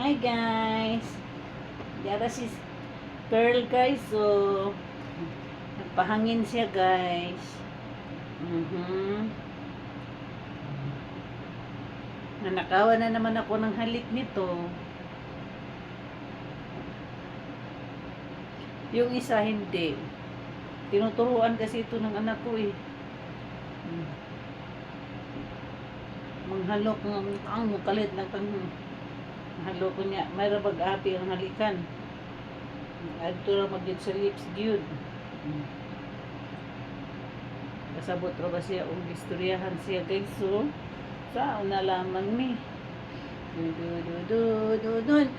Hi guys! Dara si Pearl guys, so nagpahangin siya guys. Nanakawan na naman ako ng halik nito. Yung isa hindi. Tinuturuan kasi ito ng anak ko eh. Manghalok ang mukalit na pang halok ko niya. Mayroon mag-api ang halikan. Adto ra magid sa lips gyud. Kasabot ra ba siya og istoryahan siya guys, so sao na lamang ni. Dudun,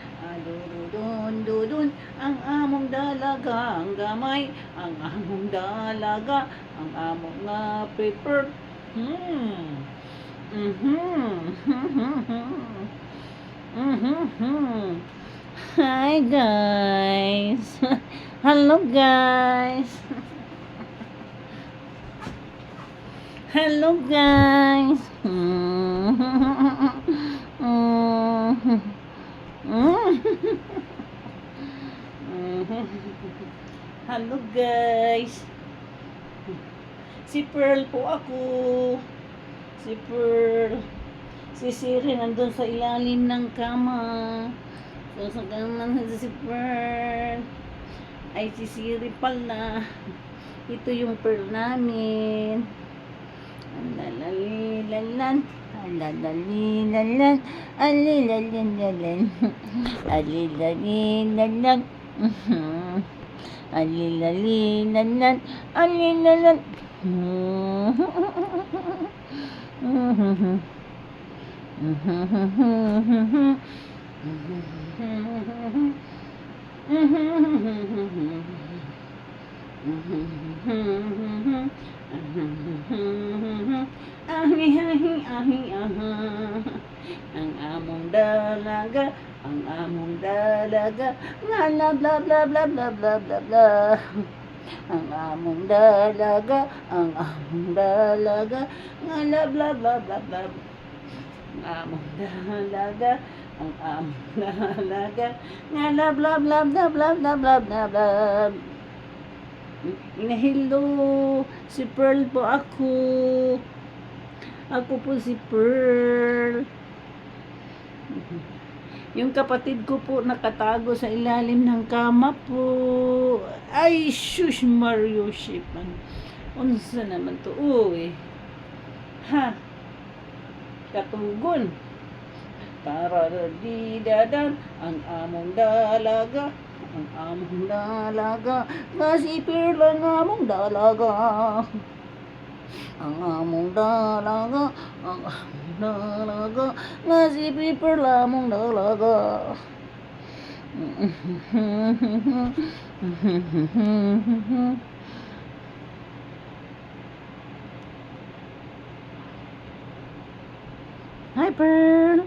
dudun, ang among dalaga, ang gamay, ang among dalaga, ang among nga paper. Hi guys. Hello guys. Hello guys. Hello guys. Si Pearl po ako. Si Pearl. Si Siri nandun sa ilalim ng kama. So sa kama si Pearl. Ay si Siri pala. Ito yung Pearl namin. Alilalilalan. Alilalilalan. Alilalilalan. Alilalilalan. Alilalilalan. Alilalilalan. Ang among dalaga, ang among dalaga, nga bla bla bla bla bla bla bla bla. Ang among dalaga, ang among dalaga, nga bla bla bla bla. Ang among dalaga, ang among dalaga, nga bla bla bla bla bla bla bla bla. Hello, si Pearl po ako. Ako po si Pearl. Yung kapatid ko po nakatago sa ilalim ng kama po. Ay, shush, Mario Shipan. Unsa naman to? Uy. Ha? Katunggon. Tararadidadan. Ang among dalaga. Ang among dalaga. Kasi Pearl ang among dalaga. Ang among dalaga. Ang among dalaga. Kasi Pearl ang among dalaga. Hi Pearl.